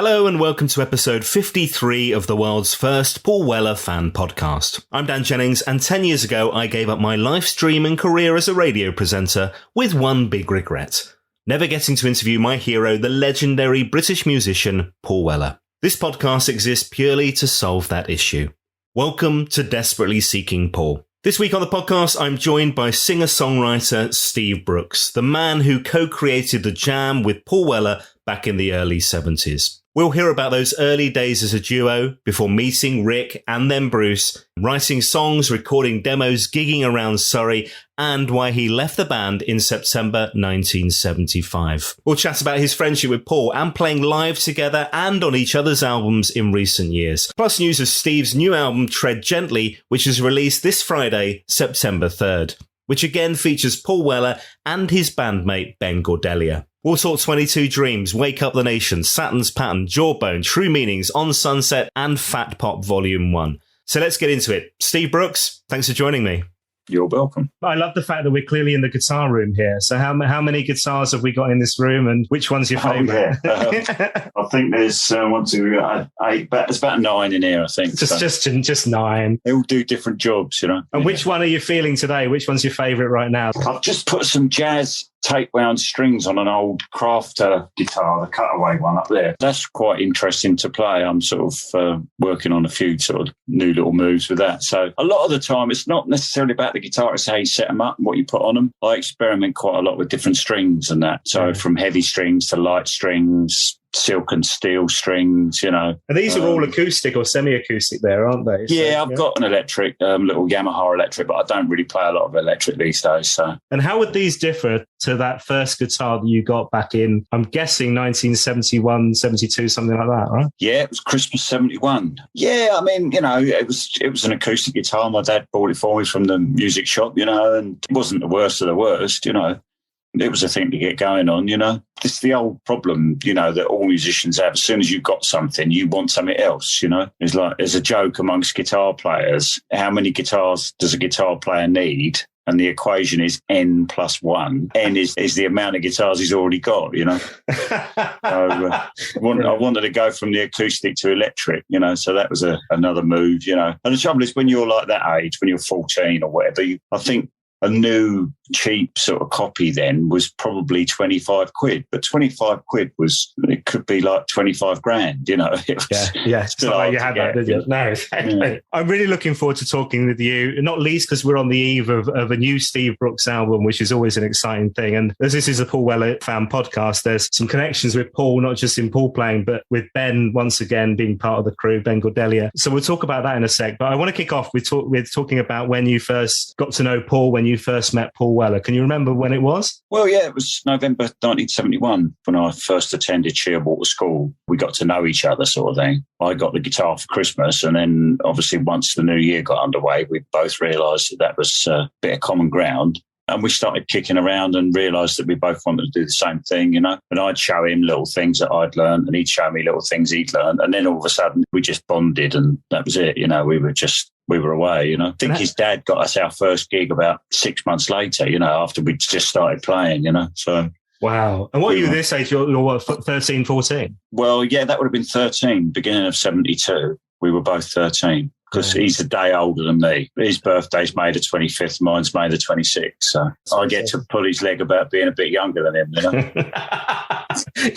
Hello and welcome to episode 53 of the world's first Paul Weller fan podcast. I'm Dan Jennings, and 10 years ago I gave up my life dream and career as a radio presenter with one big regret: never getting to interview my hero, the legendary British musician Paul Weller. This podcast exists purely to solve that issue. Welcome to Desperately Seeking Paul. This week on the podcast, I'm joined by singer-songwriter Steve Brookes, the man who co-created The Jam with Paul Weller back in the early 70s. We'll hear about those early days as a duo, before meeting Rick and then Bruce, writing songs, recording demos, gigging around Surrey, and why he left the band in September 1975. We'll chat about his friendship with Paul and playing live together and on each other's albums in recent years. Plus news of Steve's new album, Tread Gently, which is released this Friday, September 3rd, which again features Paul Weller and his bandmate Ben Cordelia. We'll talk 22 Dreams, Wake Up the Nation, Saturn's Pattern, Jawbone, True Meanings, On Sunset, and Fat Pop Volume 1. So let's get into it. Steve Brookes, thanks for joining me. You're welcome. I love the fact that we're clearly in the guitar room here. So how many guitars have we got in this room, and which one's your favourite? I think there's 1, 2, 8, it's about 9 in here, I think. Just 9. They all do different jobs, you know. And which one are you feeling today? Which one's your favourite right now? I've just put some jazz tape wound strings on an old Crafter guitar, the cutaway one up there. That's quite interesting to play. I'm sort of working on a few sort of new little moves with that. So a lot of the time, it's not necessarily about the guitar, it's how you set them up and what you put on them. I experiment quite a lot with different strings and that. So from heavy strings to light strings, silk and steel strings, you know. And these are all acoustic or semi-acoustic there, aren't they? Yeah, I've got an electric, little Yamaha electric, but I don't really play a lot of electric these days. So. And how would these differ to that first guitar that you got back in, I'm guessing 1971, 72, something like that, right? Yeah, it was Christmas 71. Yeah, I mean, you know, it was an acoustic guitar. My dad bought it for me from the music shop, you know, and it wasn't the worst of the worst, you know. It was a thing to get going on, you know. It's the old problem, you know, that all musicians have. As soon as you've got something, you want something else, you know. It's like, there's a joke amongst guitar players. How many guitars does a guitar player need? And the equation is N plus 1. N is the amount of guitars he's already got, you know. I wanted to go from the acoustic to electric, you know, so that was another move, you know. And the trouble is, when you're like that age, when you're 14 or whatever, I think a new cheap sort of copy then was probably 25 quid, but 25 quid it could be like 25 grand, you know. It was still like you had that, did you? No, exactly. Yeah. I'm really looking forward to talking with you, not least because we're on the eve of a new Steve Brookes album, which is always an exciting thing. And as this is a Paul Weller fan podcast, there's some connections with Paul, not just in Paul playing, but with Ben once again being part of the crew, Ben Cordelia. So we'll talk about that in a sec. But I want to kick off with talking about when you first got to know Paul, when you first met Paul Weller. Can you remember when it was? Well, yeah, it was November 1971 when I first attended Shearwater School. We got to know each other, sort of thing. I got the guitar for Christmas, and then obviously once the new year got underway, we both realised that was a bit of common ground. And we started kicking around and realised that we both wanted to do the same thing, you know. And I'd show him little things that I'd learned, and he'd show me little things he'd learned. And then all of a sudden, we just bonded, and that was it. You know, we were away, you know. I think his dad got us our first gig about 6 months later, you know, after we'd just started playing, you know. So. Wow. And what are you this age? You're what, 13, 14? Well, yeah, that would have been 13, beginning of 72. We were both 13. Because he's a day older than me. His birthday's May the 25th, mine's May the 26th. So I get to pull his leg about being a bit younger than him, you know.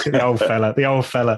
The old fella.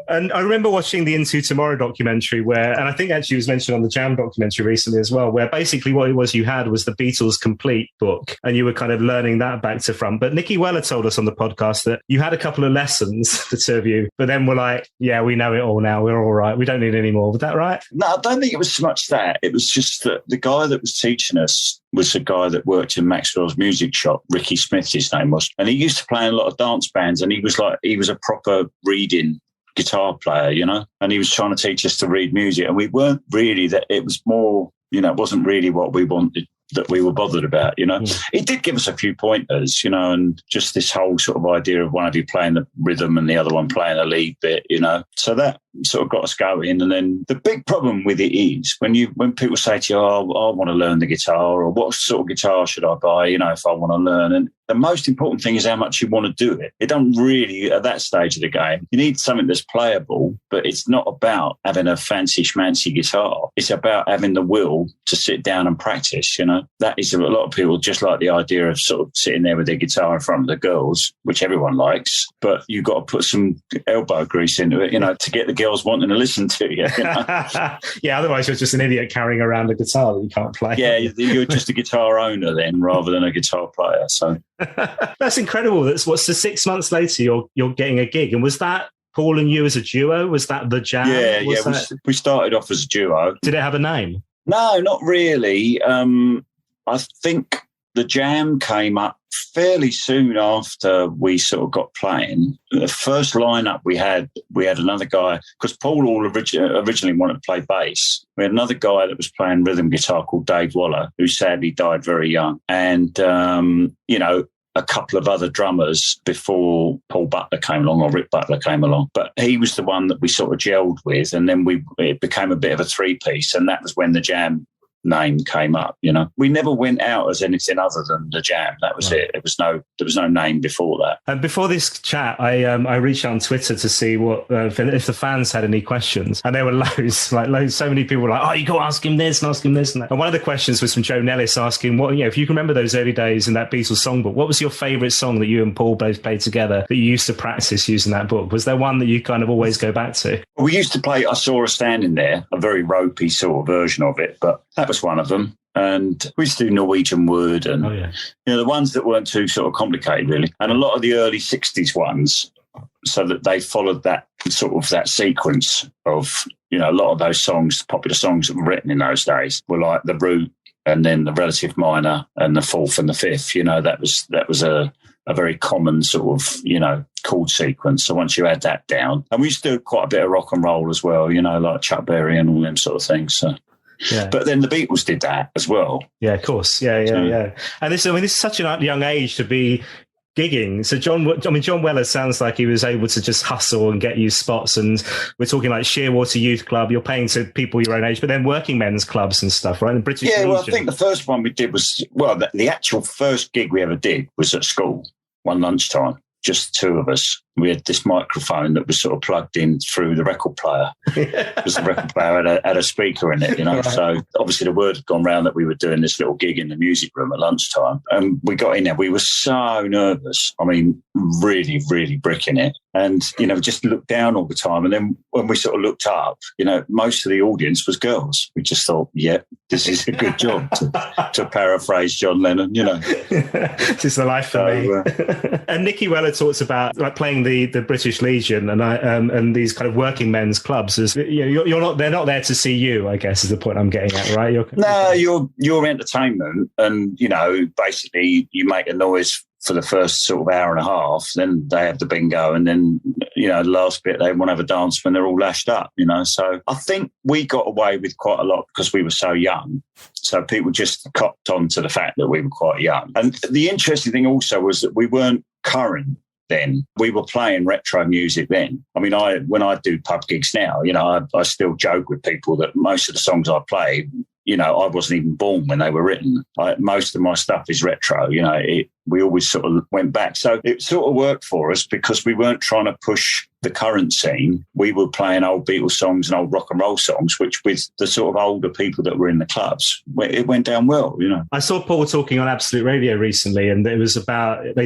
And I remember watching the Into Tomorrow documentary and I think actually it was mentioned on the Jam documentary recently as well, where basically what it was you had was the Beatles Complete book, and you were kind of learning that back to front. But Nicky Weller told us on the podcast that you had a couple of lessons, the two of you, but then we're like, yeah, we know it all now. We're all right. We don't need any more. Was that right? No, I don't think it was so much that. It was just that the guy that was teaching us was a guy that worked in Maxwell's music shop. Ricky Smith, his name was. And he used to play in a lot of dance bands, and he was a proper reading guitar player, you know, and he was trying to teach us to read music. And we weren't really that. It was more, you know, it wasn't really what we wanted, that we were bothered about, you know. He did give us a few pointers, you know, and just this whole sort of idea of one of you playing the rhythm and the other one playing a lead bit, you know. So that sort of got us going. And then the big problem with it is when people say to you, oh, I want to learn the guitar, or what sort of guitar should I buy, if I want to learn. And the most important thing is how much you want to do it. It don't really, at that stage of the game, you need something that's playable, but it's not about having a fancy schmancy guitar. It's about having the will to sit down and practice, That is, a lot of people just like the idea of sort of sitting there with their guitar in front of the girls, which everyone likes, but you've got to put some elbow grease into it, to get the girls wanting to listen to you. Yeah, otherwise you're just an idiot carrying around a guitar that you can't play. Yeah, you're just a guitar owner then rather than a guitar player. So that's incredible. So 6 months later you're getting a gig. And was that Paul and you as a duo? Was that the Jam? Yeah, we started off as a duo. Did it have a name? No, not really. I think the Jam came up fairly soon after we sort of got playing. The first lineup we had another guy, because Paul originally wanted to play bass. We had another guy that was playing rhythm guitar called Dave Waller, who sadly died very young. And, a couple of other drummers before Paul Butler came along, or Rick Butler came along. But he was the one that we sort of gelled with. And then it became a bit of a three-piece. And that was when the Jam name came up. We never went out as anything other than the Jam. That was it. There was no name before that. And before this chat, I reached out on Twitter to see what if the fans had any questions, and there were loads. So many people were like, "Oh, you got to ask him this and ask him this and that." And one of the questions was from Joe Nellis asking, "What if you can remember those early days in that Beatles songbook? What was your favourite song that you and Paul both played together that you used to practice using that book? Was there one that you kind of always go back to?" We used to play "I Saw Her Standing There," a very ropey sort of version of it, but that was one of them. And we used to do Norwegian Wood and the ones that weren't too sort of complicated really. And a lot of the early 60s ones, so that they followed that sort of that sequence of, a lot of those songs, popular songs that were written in those days were like the root and then the relative minor and the fourth and the fifth. That was a very common sort of, chord sequence. So once you add that down, and we used to do quite a bit of rock and roll as well, like Chuck Berry and all them sort of things. So. Yeah. But then the Beatles did that as well. Yeah, of course. Yeah. And this is such a young age to be gigging. So John Weller sounds like he was able to just hustle and get you spots. And we're talking like Shearwater Youth Club. You're paying to people your own age, but then working men's clubs and stuff, right? The British Legion. Well, I think the first one we did was, the actual first gig we ever did was at school, one lunchtime. Just two of us. We had this microphone that was sort of plugged in through the record player. Because the record player had a speaker in it, Right. So obviously the word had gone round that we were doing this little gig in the music room at lunchtime. And we got in there. We were so nervous. I mean, really, really bricking it. And, just looked down all the time. And then when we sort of looked up, most of the audience was girls. We just thought, this is a good job, to paraphrase John Lennon, This is the life for me. And Nicky Weller talks about like playing the British Legion and these kind of working men's clubs. As they're not there to see you, I guess, is the point I'm getting at, right? You're entertainment, and basically you make a noise for the first sort of hour and a half, then they have the bingo, and then the last bit they want to have a dance when they're all lashed up. So I think we got away with quite a lot because we were so young. So people just copped on to the fact that we were quite young. And the interesting thing also was that we weren't current then. We were playing retro music then. I mean, when I do pub gigs now, I still joke with people that most of the songs I play, I wasn't even born when they were written. Most of my stuff is retro. We always sort of went back. So it sort of worked for us because we weren't trying to push the current scene. We were playing old Beatles songs and old rock and roll songs, which with the sort of older people that were in the clubs, it went down well, I saw Paul talking on Absolute Radio recently, and they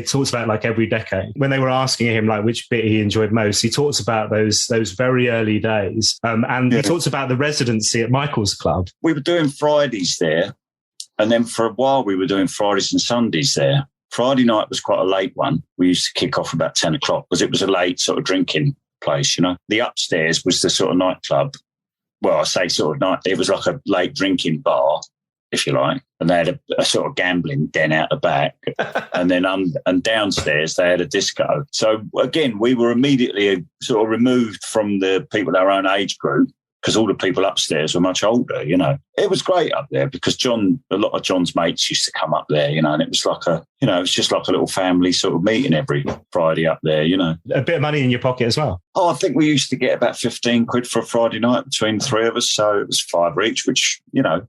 talked about like every decade. When they were asking him like which bit he enjoyed most, he talks about those very early days. He talks about the residency at Michael's Club. We were doing Fridays there, and then for a while we were doing Fridays and Sundays there. Friday night was quite a late one. We used to kick off about 10 o'clock because it was a late sort of drinking place, The upstairs was the sort of nightclub. Well, I say sort of night. It was like a late drinking bar, if you like. And they had a sort of gambling den out the back. And then and downstairs they had a disco. So again, we were immediately sort of removed from the people our own age group, because all the people upstairs were much older, you know. It was great up there because a lot of John's mates used to come up there, you know, and it was like it was just like a little family sort of meeting every Friday up there, you know. A bit of money in your pocket as well. Oh, I think we used to get about 15 quid for a Friday night between the three of us. So it was £5 each, which, you know,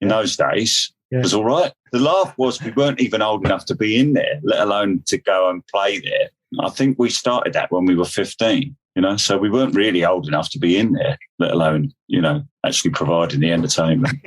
in those days was all right. The laugh was we weren't even old enough to be in there, let alone to go and play there. I think we started that when we were 15. You know, so we weren't really old enough to be in there, let alone, you know, actually providing the entertainment.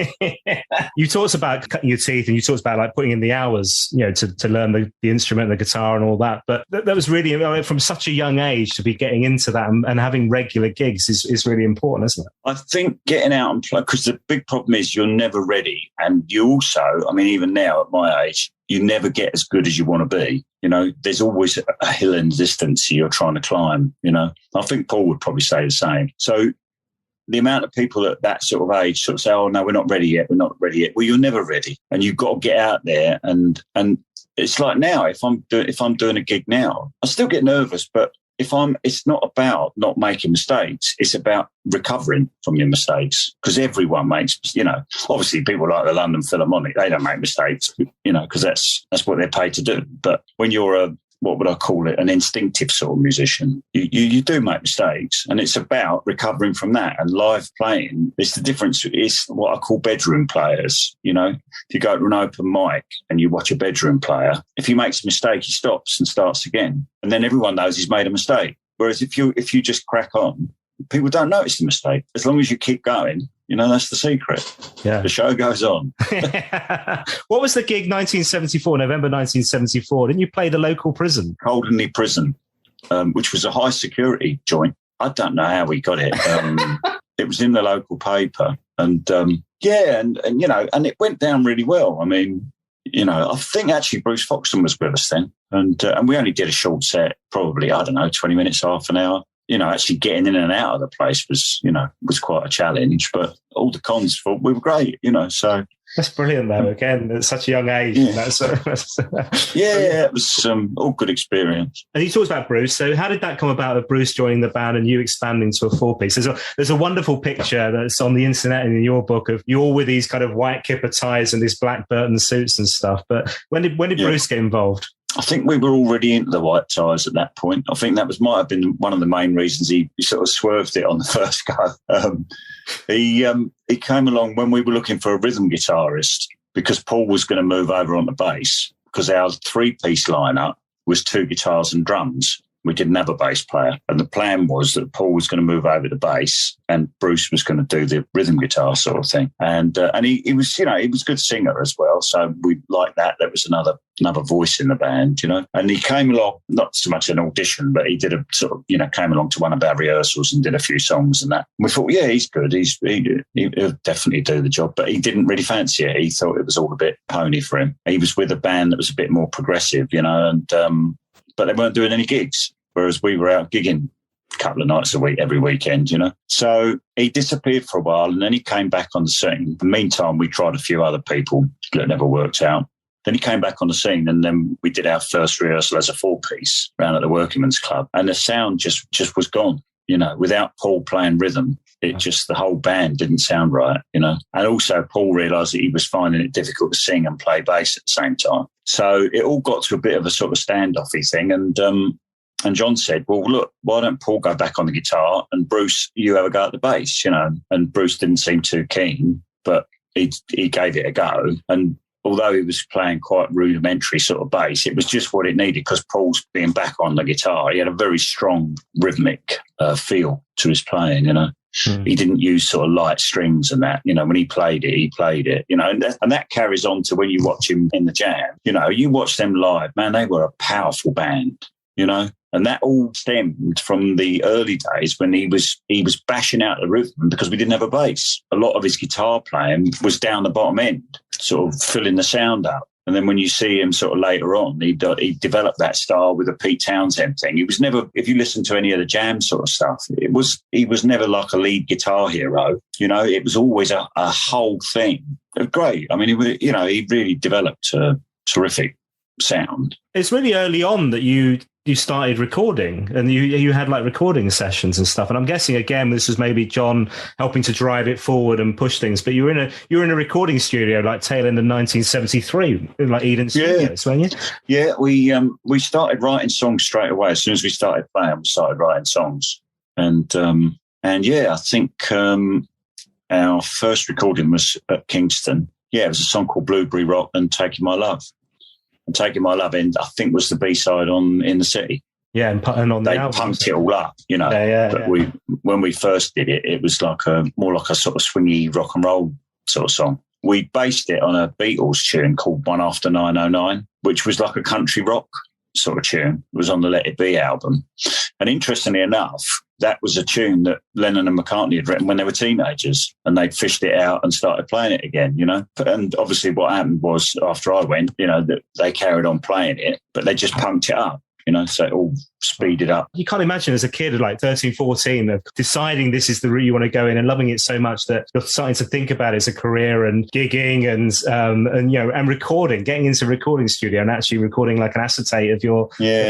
You talked about cutting your teeth and you talked about like putting in the hours, you know, to learn the instrument, the guitar and all that. But that was really, from such a young age to be getting into that and having regular gigs is really important, isn't it? I think getting out and play, because the big problem is you're never ready. And you also, I mean, even now at my age, you never get as good as you want to be. You know, there's always a hill in distance you're trying to climb, you know. I think Paul would probably say the same. So the amount of people at that sort of age sort of say, oh, no, we're not ready yet. We're not ready yet. Well, you're never ready. And you've got to get out there. And it's like now, if I'm doing a gig now, I still get nervous, but it's not about not making mistakes. It's about recovering from your mistakes because everyone makes, you know, obviously people like the London Philharmonic, they don't make mistakes, you know, because that's what they're paid to do. But when you're what would I call it, an instinctive sort of musician, you do make mistakes, and it's about recovering from that. And live playing, it's the difference. It's what I call bedroom players. You know, if you go to an open mic and you watch a bedroom player, if he makes a mistake, he stops and starts again, and then everyone knows he's made a mistake. Whereas if you just crack on, people don't notice the mistake. As long as you keep going, you know, that's the secret. Yeah. The show goes on. What was the gig 1974, November 1974? Didn't you play the local prison? Coldenley Prison, which was a high security joint. I don't know how we got it. It was in the local paper. And you know, and it went down really well. I mean, you know, I think actually Bruce Foxton was with us then. And we only did a short set, probably, I don't know, 20 minutes, half an hour. You know, actually getting in and out of the place was quite a challenge, but all the cons for we were great, you know, so. That's brilliant though, again, at such a young age. Yeah, it was all good experience. And you talked about Bruce, so how did that come about of Bruce joining the band and you expanding to a four-piece? There's a wonderful picture that's on the internet and in your book of you all with these kind of white kipper ties and these black Burton suits and stuff, but when did Bruce get involved? I think we were already into the white ties at that point. I think that might have been one of the main reasons he sort of swerved it on the first go. He came along when we were looking for a rhythm guitarist because Paul was going to move over on the bass because our three-piece lineup was 2 guitars and drums. We didn't have a bass player. And the plan was that Paul was going to move over to bass and Bruce was going to do the rhythm guitar sort of thing. And he was, you know, he was a good singer as well. So we liked that. There was another voice in the band, you know. And he came along, not so much an audition, but he did a sort of, you know, came along to one of our rehearsals and did a few songs and that. And we thought, yeah, he's good. He'll definitely do the job. But he didn't really fancy it. He thought it was all a bit pony for him. He was with a band that was a bit more progressive, you know, and but they weren't doing any gigs, whereas we were out gigging a couple of nights a week, every weekend, you know. So he disappeared for a while and then he came back on the scene. In the meantime, we tried a few other people that never worked out. Then he came back on the scene and then we did our first rehearsal as a four-piece round at the Workingmen's Club. And the sound just was gone, you know, without Paul playing rhythm. It just, the whole band didn't sound right, you know. And also Paul realised that he was finding it difficult to sing and play bass at the same time. So it all got to a bit of a sort of standoffy thing. And John said, well, look, why don't Paul go back on the guitar and Bruce, you have a go at the bass, you know. And Bruce didn't seem too keen, but he gave it a go. And although he was playing quite rudimentary sort of bass, it was just what it needed because Paul's being back on the guitar. He had a very strong rhythmic feel to his playing, you know. He didn't use sort of light strings and that, you know, when he played it, you know, and that carries on to when you watch him in the Jam. You know, you watch them live, man, they were a powerful band, you know, and that all stemmed from the early days when he was bashing out the rhythm because we didn't have a bass. A lot of his guitar playing was down the bottom end, sort of filling the sound up. And then when you see him sort of later on, he developed that style with the Pete Townsend thing. He was never, if you listen to any of the Jam sort of stuff, he was never like a lead guitar hero. You know, it was always a whole thing. Great. I mean, he really developed a terrific sound. It's really early on that you started recording, and you had like recording sessions and stuff. And I'm guessing again this was maybe John helping to drive it forward and push things. But you were in a recording studio like tail end of 1973, in like Eden Studios, weren't you? Yeah, we started writing songs straight away. As soon as we started playing, we started writing songs. And yeah, I think our first recording was at Kingston. Yeah, it was a song called Blueberry Rock and Taking My Love. And Taking My Love in, I think, was the B-side on In the City. Yeah, and on the album. They pumped it all up, you know. But when we first did it, it was like more like a sort of swingy rock and roll sort of song. We based it on a Beatles tune called One After 909, which was like a country rock sort of tune. It was on the Let It Be album. And interestingly enough, that was a tune that Lennon and McCartney had written when they were teenagers, and they'd fished it out and started playing it again, you know. And obviously what happened was after I went, you know, that they carried on playing it, but they just pumped it up, you know, so it all speeded up. You can't imagine as a kid of like 13, 14 of deciding this is the route you want to go in and loving it so much that you're starting to think about it as a career and gigging and you know, and recording, getting into a recording studio and actually recording like an acetate of your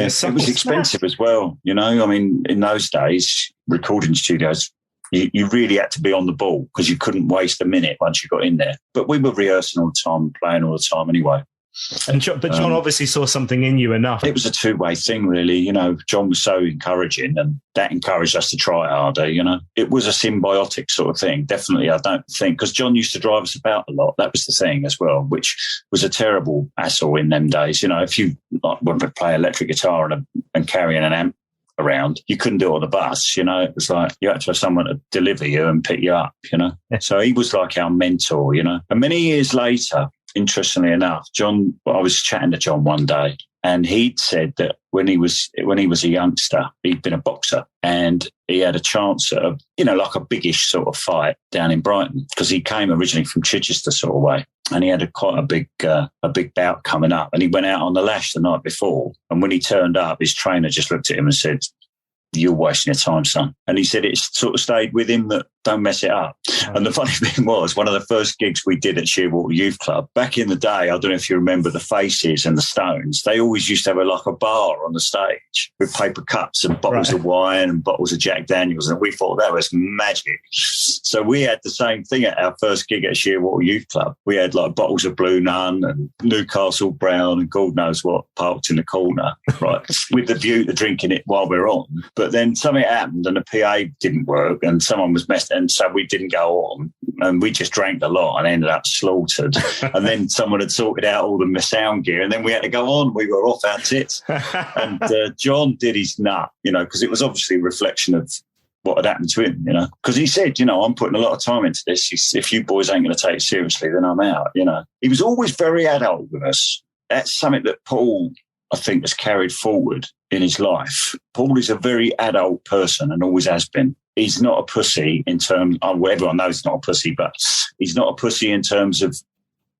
songs. It was expensive as well, you know. I mean, in those days, recording studios, you really had to be on the ball because you couldn't waste a minute once you got in there. But we were rehearsing all the time, playing all the time anyway. But John obviously saw something in you enough. It was a two-way thing, really. You know, John was so encouraging, and that encouraged us to try harder, you know. It was a symbiotic sort of thing, definitely, I don't think, because John used to drive us about a lot. That was the thing as well, which was a terrible hassle in them days. You know, if you wanted to play electric guitar and carrying an amp around, you couldn't do it on the bus, you know. It was like you had to have someone to deliver you and pick you up, you know. So he was like our mentor, you know. And many years later, interestingly enough, I was chatting to John one day, and he'd said that when he was a youngster, he'd been a boxer, and he had a chance at like a biggish sort of fight down in Brighton, because he came originally from Chichester sort of way, and he had quite a big bout coming up, and he went out on the lash the night before, and when he turned up, his trainer just looked at him and said, "You're wasting your time, son." And he said it sort of stayed with him that don't mess it up. Oh. And the funny thing was, one of the first gigs we did at Shearwater Youth Club, back in the day, I don't know if you remember the Faces and the Stones, they always used to have like a bar on the stage with paper cups and bottles of wine and bottles of Jack Daniels. And we thought that was magic. So we had the same thing at our first gig at Shearwater Youth Club. We had like bottles of Blue Nun and Newcastle Brown and God knows what parked in the corner, right, with the view to drinking it while we're on. But then something happened and the PA didn't work and someone was messed, and so we didn't go on, and we just drank a lot and ended up slaughtered. And then someone had sorted out all the sound gear, and then we had to go on. We were off our tits. And John did his nut, you know, because it was obviously a reflection of what had happened to him, you know, because he said, you know, I'm putting a lot of time into this. If you boys ain't going to take it seriously, then I'm out, you know. He was always very adult with us. That's something that Paul, I think, has carried forward in his life. Paul is a very adult person and always has been. He's not a pussy in terms, everyone knows he's not a pussy, but he's not a pussy in terms of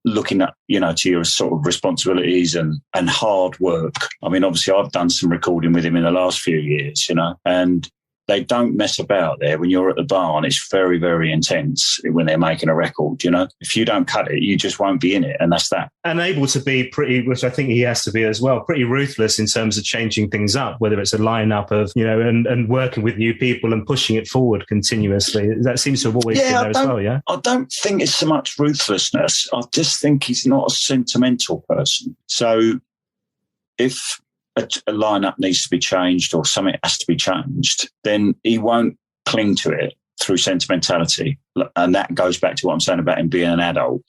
looking at, you know, to your sort of responsibilities and hard work. I mean, obviously I've done some recording with him in the last few years, you know, and they don't mess about there. When you're at the barn, it's very, very intense when they're making a record, you know. If you don't cut it, you just won't be in it, and that's that. And able to be pretty, which I think he has to be as well, pretty ruthless in terms of changing things up, whether it's a lineup of, you know, and working with new people and pushing it forward continuously. That sees to have always been there as well, yeah? I don't think it's so much ruthlessness. I just think he's not a sentimental person. So if a lineup needs to be changed or something has to be changed, then he won't cling to it through sentimentality. And that goes back to what I'm saying about him being an adult.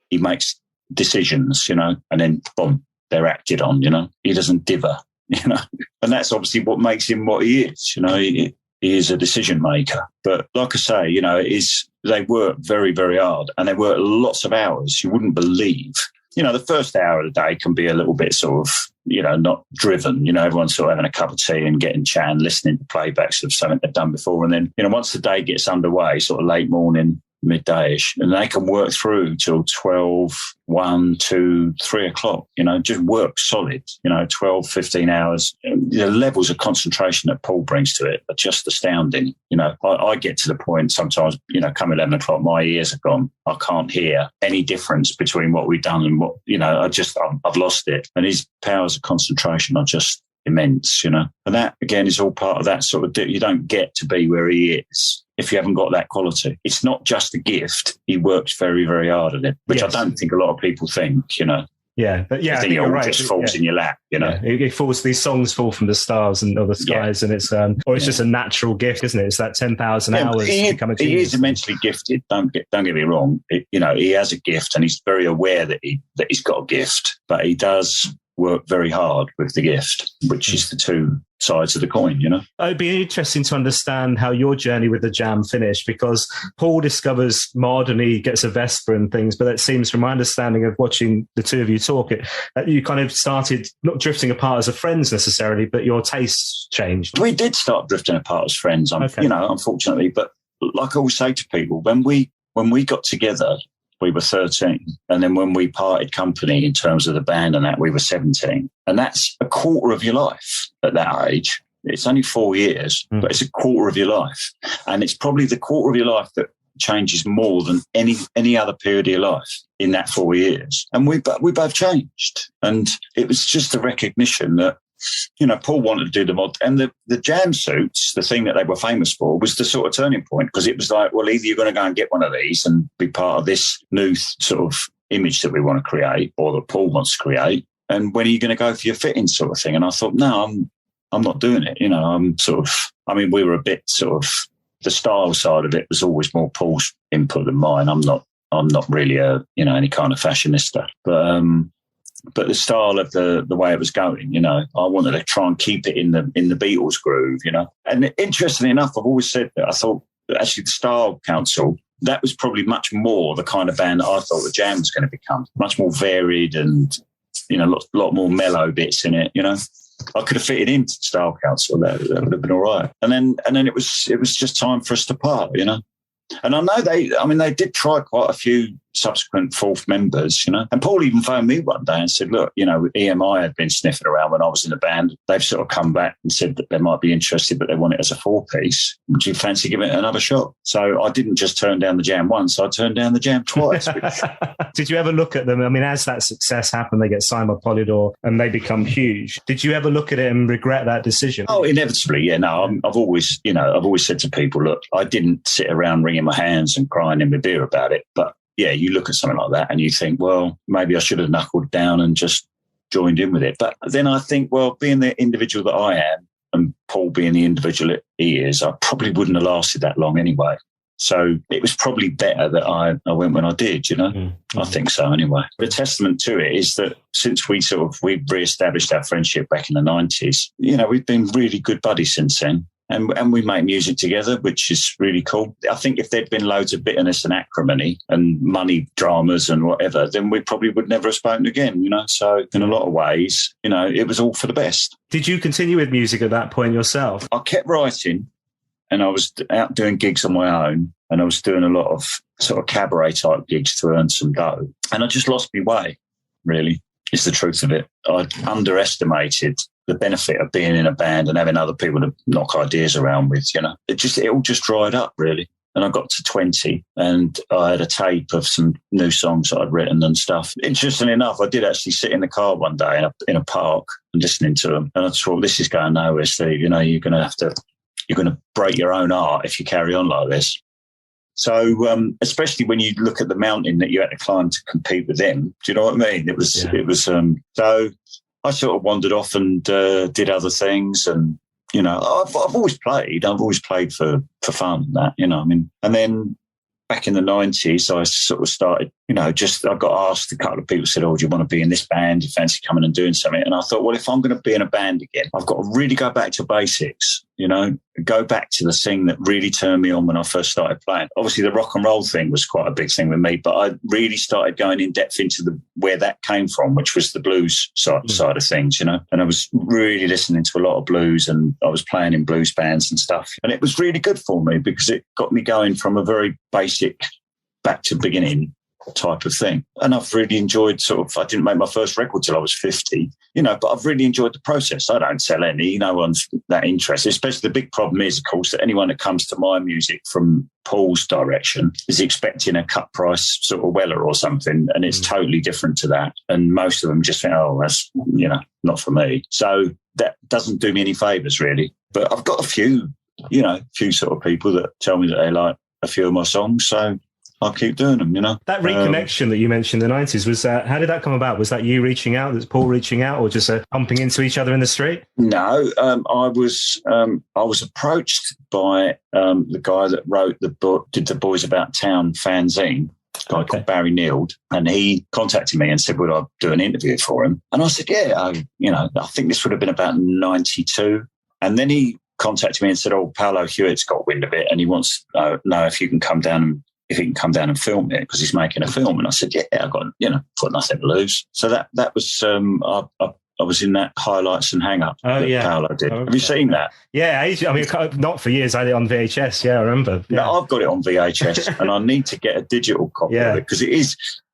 He makes decisions, you know, and then, boom, they're acted on, you know. He doesn't dither, you know. And that's obviously what makes him what he is, you know. He is a decision maker. But like I say, you know, they work very, very hard, and they work lots of hours. You wouldn't believe. You know, the first hour of the day can be a little bit sort of, you know, not driven. You know, everyone's sort of having a cup of tea and getting chat and listening to playbacks of something they've done before. And then, you know, once the day gets underway, sort of late morning, midday-ish, and they can work through till 12, 1, 2, 3 o'clock, just work solid, 12, 15 hours. The levels of concentration that Paul brings to it are just astounding. I get to the point sometimes, come 11 o'clock, my ears are gone. I can't hear any difference between what we've done and what, I've lost it. And his powers of concentration are just immense, And that, again, is all part of that sort of, you don't get to be where he is if you haven't got that quality. It's not just a gift. He works very, very hard at it, which I don't think a lot of people think, Yeah, but I think it you're right. Just falls in your lap, It falls. These songs fall from the stars and other skies, and it's it's just a natural gift, isn't it? It's that 10,000 hours to become a genius. He is immensely gifted. Don't get me wrong. He has a gift, and he's very aware that he's got a gift, but he does work very hard with the gift, which is the two sides of the coin, It'd be interesting to understand how your journey with the jam finished, because Paul discovers mod and he gets a Vespa and things, but it seems, from my understanding of watching the two of you talk, that you kind of started not drifting apart as friends necessarily, but your tastes changed. We did start drifting apart as friends, unfortunately, but like I always say to people, when we got together, we were 13. And then when we parted company in terms of the band and that, we were 17. And that's a quarter of your life at that age. It's only 4 years, but it's a quarter of your life. And it's probably the quarter of your life that changes more than any other period of your life in that 4 years. And we both changed. And it was just a recognition that, Paul wanted to do the mod, and the jam suits, the thing that they were famous for, was the sort of turning point, because it was like, well, either you're going to go and get one of these and be part of this new sort of image that we want to create, or that Paul wants to create, and when are you going to go for your fitting sort of thing? And I thought, no, I'm not doing it. We were a bit sort of, the style side of it was always more Paul's input than mine. I'm not really any kind of fashionista, but the style of the way it was going, I wanted to try and keep it in the Beatles groove, And interestingly enough, I've always said that I thought that actually the Style Council, that was probably much more the kind of band that I thought the Jam was going to become, much more varied and, a lot more mellow bits in it, I could have fitted into the Style Council. That would have been all right. And then it was just time for us to part, And I know they did try quite a few subsequent fourth members, And Paul even phoned me one day and said, look, EMI had been sniffing around when I was in the band. They've sort of come back and said that they might be interested, but they want it as a 4-piece. Would you fancy giving it another shot? So I didn't just turn down the Jam once, I turned down the Jam twice. Did you ever look at them? As that success happened, they get signed by Polydor and they become huge. Did you ever look at it and regret that decision? Oh, inevitably, yeah. No, I've always said to people, look, I didn't sit around wringing my hands and crying in my beer about it, but yeah, you look at something like that and you think, well, maybe I should have knuckled down and just joined in with it. But then I think, well, being the individual that I am and Paul being the individual that he is, I probably wouldn't have lasted that long anyway. So it was probably better that I went when I did, I think so anyway. The testament to it is that since we re-established our friendship back in the 90s, we've been really good buddies since then. And we make music together, which is really cool. I think if there'd been loads of bitterness and acrimony and money dramas and whatever, then we probably would never have spoken again, So in a lot of ways, it was all for the best. Did you continue with music at that point yourself? I kept writing and I was out doing gigs on my own, and I was doing a lot of sort of cabaret type gigs to earn some dough. And I just lost my way, really, is the truth of it. I underestimated the benefit of being in a band and having other people to knock ideas around with, It all just dried up, really. And I got to 20 and I had a tape of some new songs that I'd written and stuff. Interestingly enough, I did actually sit in the car one day in a park and listening to them. And I thought, this is going nowhere, Steve. You're going to break your own art if you carry on like this. So, especially when you look at the mountain that you had to climb to compete with them, do you know what I mean? It was, so I sort of wandered off and did other things. And, I've always played. I've always played for fun and that, And then back in the 90s, I sort of started, I got asked, a couple of people said, oh, do you want to be in this band? Do you fancy coming and doing something? And I thought, well, if I'm going to be in a band again, I've got to really go back to basics, go back to the thing that really turned me on when I first started playing. Obviously, the rock and roll thing was quite a big thing with me, but I really started going in depth into where that came from, which was the blues side of things, And I was really listening to a lot of blues and I was playing in blues bands and stuff. And it was really good for me because it got me going from a very basic back to beginning type of thing. And I've really enjoyed I didn't make my first record till I was 50, but I've really enjoyed the process. I don't sell any, no one's that interested, especially the big problem is, of course, that anyone that comes to my music from Paul's direction is expecting a cut price sort of Weller or something, and it's totally different to that. And most of them just think, oh, that's, not for me. So that doesn't do me any favours, really. But I've got a few sort of people that tell me that they like a few of my songs, so I'll keep doing them, That reconnection that you mentioned in the 90s, was how did that come about? Was that you reaching out, was Paul reaching out, or just bumping into each other in the street? No, I was approached by the guy that wrote the book, did the Boys About Town fanzine, a guy called Barry Neild, and he contacted me and said, would I do an interview for him? And I said, yeah, I think this would have been about 92. And then he contacted me and said, oh, Paolo Hewitt's got wind of it and he wants to know if you can come down and film it because he's making a film. And I said, yeah, I've got, got nothing to lose. So that was, I was in that highlights and hang up that Paolo did. Okay. Have you seen that? Yeah, I mean, not for years. I had it on VHS. Yeah, I remember. Yeah. No, I've got it on VHS and I need to get a digital copy of it because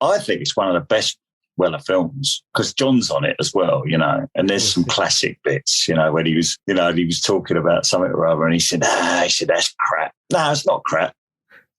I think it's one of the best Weller films because John's on it as well, and there's some classic bits, when he was talking about something or other and he said, that's crap. No, it's not crap.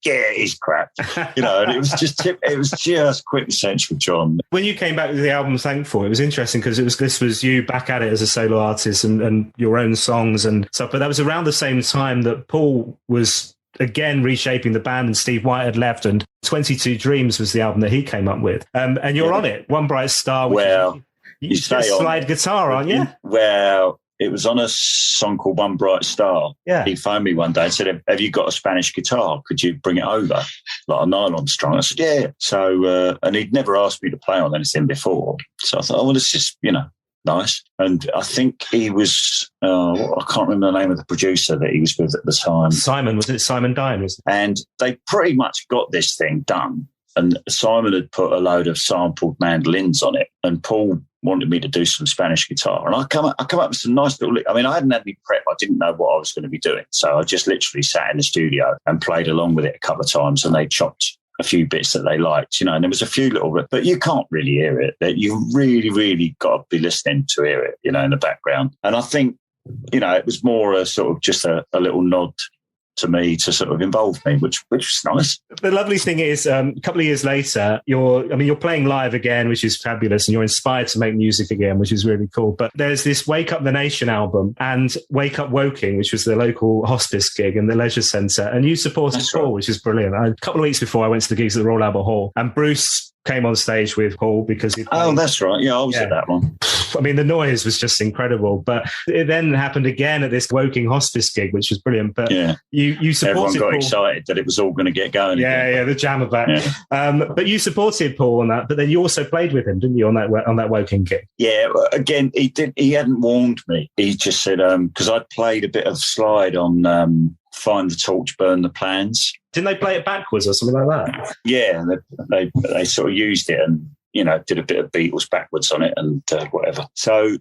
Yeah, it is crap. And it was just quintessential John. When you came back with the album Thankful, it was interesting because this was you back at it as a solo artist and your own songs and stuff. But that was around the same time that Paul was again reshaping the band and Steve White had left, and 22 Dreams was the album that he came up with. And you're on it, One Bright Star. Which you slide guitar, aren't you? Well, it was on a song called One Bright Star. Yeah. He phoned me one day and said, have you got a Spanish guitar? Could you bring it over? Like a nylon string. I said, yeah. So, and he'd never asked me to play on anything before. So I thought, well, it's just, nice. And I think he was, I can't remember the name of the producer that he was with at the time. Simon, was it Simon Dine? And they pretty much got this thing done. And Simon had put a load of sampled mandolins on it. And Paul wanted me to do some Spanish guitar. And I come up with some nice little... I mean, I hadn't had any prep. I didn't know what I was going to be doing. So I just literally sat in the studio and played along with it a couple of times and they chopped a few bits that they liked, and there was a few little... But you can't really hear it. You really, really got to be listening to hear it, in the background. And I think, it was more a sort of just a little nod to me to sort of involve me, which was nice. The lovely thing is, a couple of years later, you're playing live again, which is fabulous, and you're inspired to make music again, which is really cool. But there's this Wake Up the Nation album and Wake Up Woking, which was the local hospice gig in the Leisure Centre, and you supported Paul, which is brilliant. A couple of weeks before, I went to the gigs at the Royal Albert Hall, and Bruce came on stage with Paul because he played. Oh, that's right. Yeah, I was at that one. I mean, the noise was just incredible. But it then happened again at this Woking hospice gig, which was brilliant. But you supported Everyone got Paul. Excited that it was all going to get going again. Yeah, the Jammer back. Yeah. But you supported Paul on that, but then you also played with him, didn't you, on that Woking gig? Yeah, again, he hadn't warned me. He just said, because I'd played a bit of slide on Find the Torch, Burn the Plans. Didn't they play it backwards or something like that? Yeah, they sort of used it and, did a bit of Beatles backwards on it and whatever. So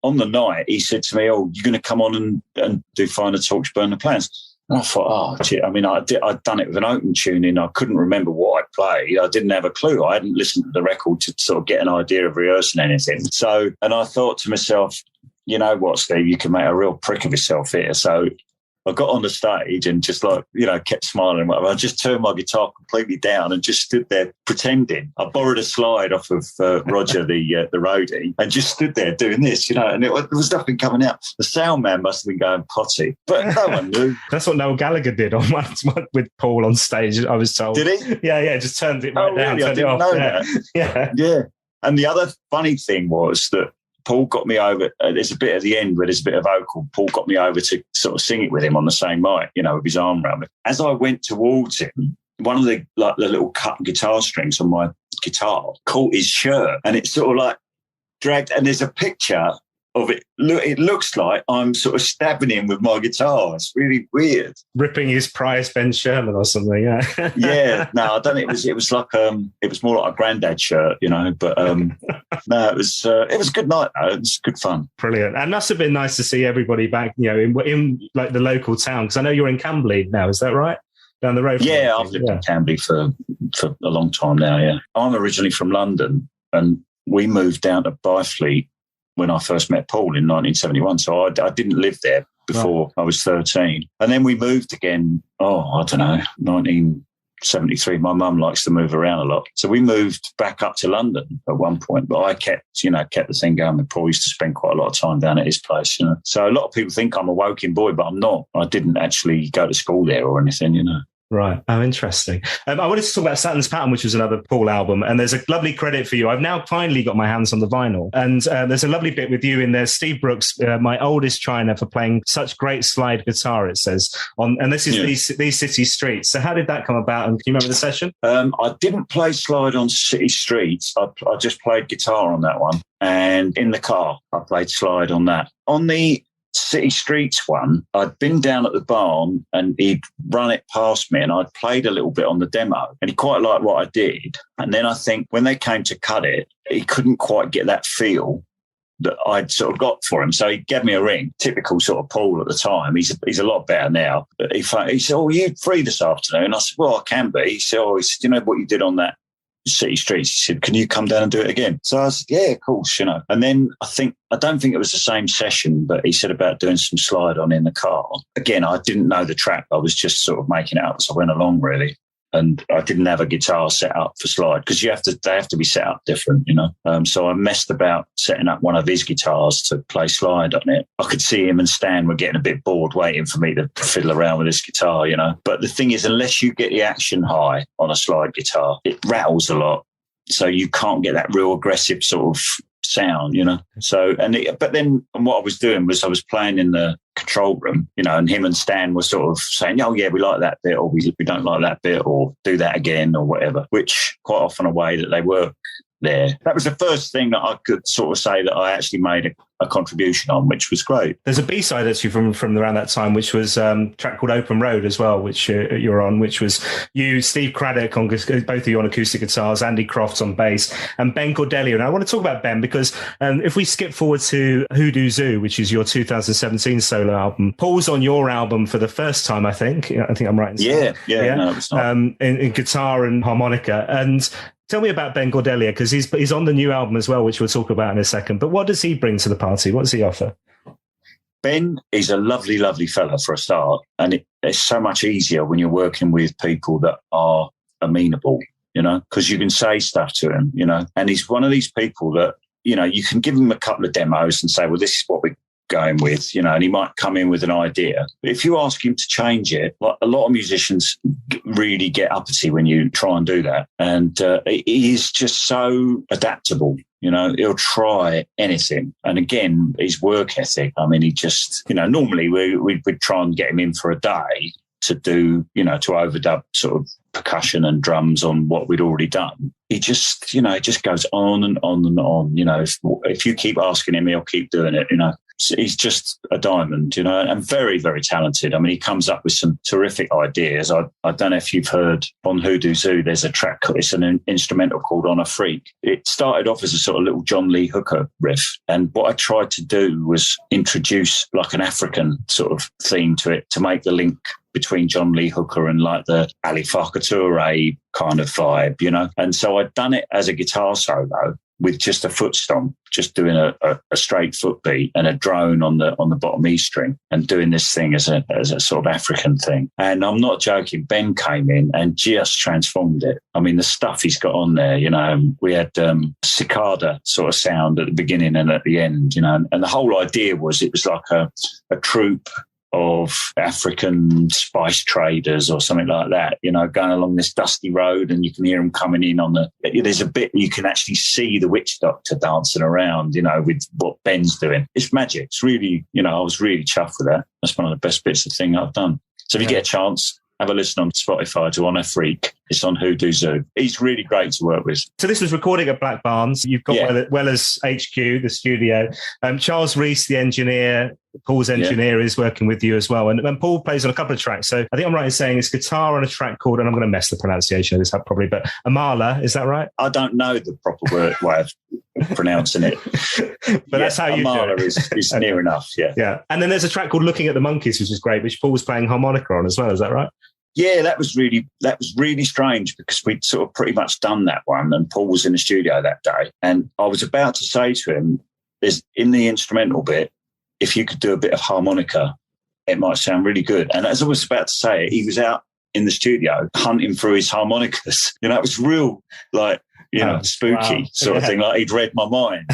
on the night, he said to me, oh, you're going to come on and do Find the Torch, Burn the Plans. And I thought, oh, gee, I mean, I'd done it with an open tuning. I couldn't remember what I played. I didn't have a clue. I hadn't listened to the record to sort of get an idea of rehearsing anything. So, and I thought to myself, you know what, Steve, you can make a real prick of yourself here. So I got on the stage and just kept smiling. I just turned my guitar completely down and just stood there pretending. I borrowed a slide off of Roger, the roadie, and just stood there doing this, and there was nothing coming out. The sound man must have been going potty, but no one knew. That's what Noel Gallagher did on one with Paul on stage, I was told. Did he? Yeah, just turned it right down. Really? I didn't know that. Yeah. And the other funny thing was that Paul got me over. There's a bit at the end where there's a bit of vocal. Paul got me over to sort of sing it with him on the same mic, with his arm around me. As I went towards him, one of the little cut guitar strings on my guitar caught his shirt, and it sort of dragged. And there's a picture of it. It looks like I'm sort of stabbing him with my guitar. It's really weird. Ripping his prized Ben Sherman or something. Yeah. Yeah. No, I don't think it was like it was more like a granddad shirt, But no, it was a good night though. It was good fun. Brilliant. And must have been nice to see everybody back, in like the local town, because I know you're in Camberley now. Is that right? down the road. Yeah, I've lived in Canby for a long time now, yeah. I'm originally from London, and we moved down to Byfleet when I first met Paul in 1971. So I didn't live there before I was 13. And then we moved again, I don't know, 1973. My mum likes to move around a lot. So we moved back up to London at one point, but I kept the thing going with Paul. Used to spend quite a lot of time down at his place, So a lot of people think I'm a Woking boy, but I'm not. I didn't actually go to school there or anything, Right. Oh, interesting. I wanted to talk about Saturn's Pattern, which was another Paul album, and there's a lovely credit for you. I've now finally got my hands on the vinyl, and there's a lovely bit with you in there. Steve Brookes, my oldest China for playing such great slide guitar, it says, and this is these city streets. So how did that come about, and can you remember the session? I didn't play slide on City Streets. I just played guitar on that one, and in the car, I played slide on that. On the City Streets one, I'd been down at the barn and he'd run it past me, and I'd played a little bit on the demo, and he quite liked what I did. And then I think when they came to cut it, he couldn't quite get that feel that I'd sort of got for him. So he gave me a ring, typical sort of Paul at the time. He's a lot better now. But he said, "Oh, are you free this afternoon?" I said, "Well, I can be." He said, "You know what you did on that City Streets?" He said, "Can you come down and do it again?" So I said, "Yeah, of course, And then I don't think it was the same session, but he said about doing some slide on in the car. Again, I didn't know the track. I was just sort of making it up as I went along, really. And I didn't have a guitar set up for slide because they have to be set up different, So I messed about setting up one of his guitars to play slide on it. I could see him and Stan were getting a bit bored waiting for me to fiddle around with this guitar, But the thing is, unless you get the action high on a slide guitar, it rattles a lot. So you can't get that real aggressive sort of sound, So, but then what I was doing was I was playing in the control room, and him and Stan were sort of saying, "Oh yeah, we like that bit," or we don't like that bit, or do that again, or whatever, which quite often a way that they work there. That was the first thing that I could sort of say that I actually made a contribution on, which was great. There's a B-side actually from around that time, which was a track called Open Road as well, which you're on, which was you, Steve Craddock on both of you on acoustic guitars, Andy Crofts on bass, and Ben Cordelia. And I want to talk about Ben because if we skip forward to Hoodoo Zoo, which is your 2017 solo album, Paul's on your album for the first time, I think I'm right in saying. Yeah. No, it's not. In guitar and harmonica. And tell me about Ben Cordelia, because he's on the new album as well, which we'll talk about in a second. But what does he bring to the party? What does he offer? Ben is a lovely, lovely fella for a start. And it's so much easier when you're working with people that are amenable, because you can say stuff to him, And he's one of these people that, you can give him a couple of demos and say, well, this is what we're going with, and he might come in with an idea. But if you ask him to change it, like a lot of musicians really get uppity when you try and do that. And he is just so adaptable. He'll try anything. And again, his work ethic, he just, normally we'd try and get him in for a day to do, to overdub sort of percussion and drums on what we'd already done. He just, it just goes on and on and on. If you keep asking him, he'll keep doing it, He's just a diamond, and very, very talented. He comes up with some terrific ideas. I don't know if you've heard on Hoodoo Zoo, there's a track, it's an instrumental called On a Freak. It started off as a sort of little John Lee Hooker riff. And what I tried to do was introduce like an African sort of theme to it to make the link between John Lee Hooker and like the Ali Farka Touré kind of vibe, And so I'd done it as a guitar solo with just a foot stomp, just doing a straight foot beat and a drone on the bottom E string, and doing this thing as a sort of African thing. And I'm not joking, Ben came in and just transformed it. The stuff he's got on there, we had cicada sort of sound at the beginning and at the end, and the whole idea was it was like a troupe of African spice traders or something like that, going along this dusty road, and you can hear them coming in there's a bit you can actually see the witch doctor dancing around, with what Ben's doing. It's magic. It's really, I was really chuffed with that. That's one of the best bits of thing I've done. So if you get a chance, have a listen on Spotify to On a Freak. It's on Hoodoo Zoo. He's really great to work with. So this was recording at Black Barnes. You've got Weller's HQ, the studio. Charles Reese, the engineer, Paul's engineer, is working with you as well. And Paul plays on a couple of tracks. So I think I'm right in saying it's guitar on a track called, and I'm going to mess the pronunciation of this up probably, but Amala, is that right? I don't know the proper way of pronouncing it. But that's how you Amala do it. is near enough, yeah. Yeah. And then there's a track called Looking at the Monkeys, which is great, which Paul's playing harmonica on as well. Is that right? Yeah, that was really strange because we'd sort of pretty much done that one, and Paul was in the studio that day, and I was about to say to him, "There's in the instrumental bit, if you could do a bit of harmonica, it might sound really good." And as I was about to say it, he was out in the studio hunting through his harmonicas. It was real, like, spooky sort of thing. Like he'd read my mind.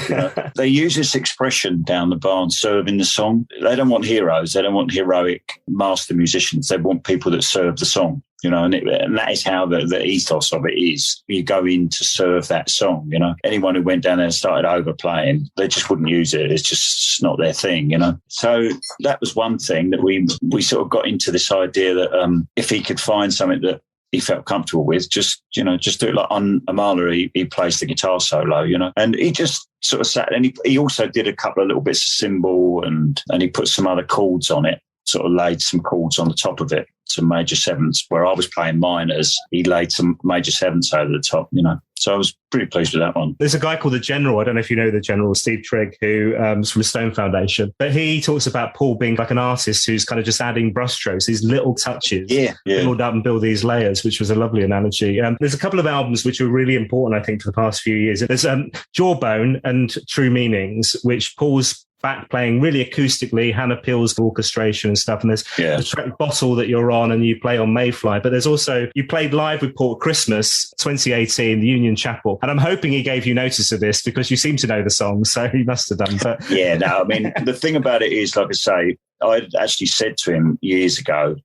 They use this expression down the barn, serving the song. They don't want heroes. They don't want heroic master musicians. They want people that serve the song. And that is how the ethos of it is. You go in to serve that song. Anyone who went down there and started overplaying, they just wouldn't use it. It's just not their thing. So that was one thing that we sort of got into this idea that if he could find something that he felt comfortable with, just do it. Like on Amala, he plays the guitar solo, and he just sort of sat, and he also did a couple of little bits of cymbal, and he put some other chords on it, sort of laid some chords on the top of it, some major sevenths. Where I was playing minors, he laid some major sevenths over the top, So I was pretty pleased with that one. There's a guy called The General. I don't know if you know The General, Steve Trigg, who is from the Stone Foundation. But he talks about Paul being like an artist who's kind of just adding brushstrokes, these little touches, build up and build these layers, which was a lovely analogy. There's a couple of albums which are really important, I think, for the past few years. There's Jawbone and True Meanings, which Paul's back playing really acoustically, Hannah Peel's orchestration and stuff. And there's the track Bottle that you're on and you play on Mayfly. But there's also, you played live with Paul at Christmas 2018, the Union Chapel. And I'm hoping he gave you notice of this because you seem to know the song, so he must have done. But the thing about it is, like I say, I actually said to him years ago,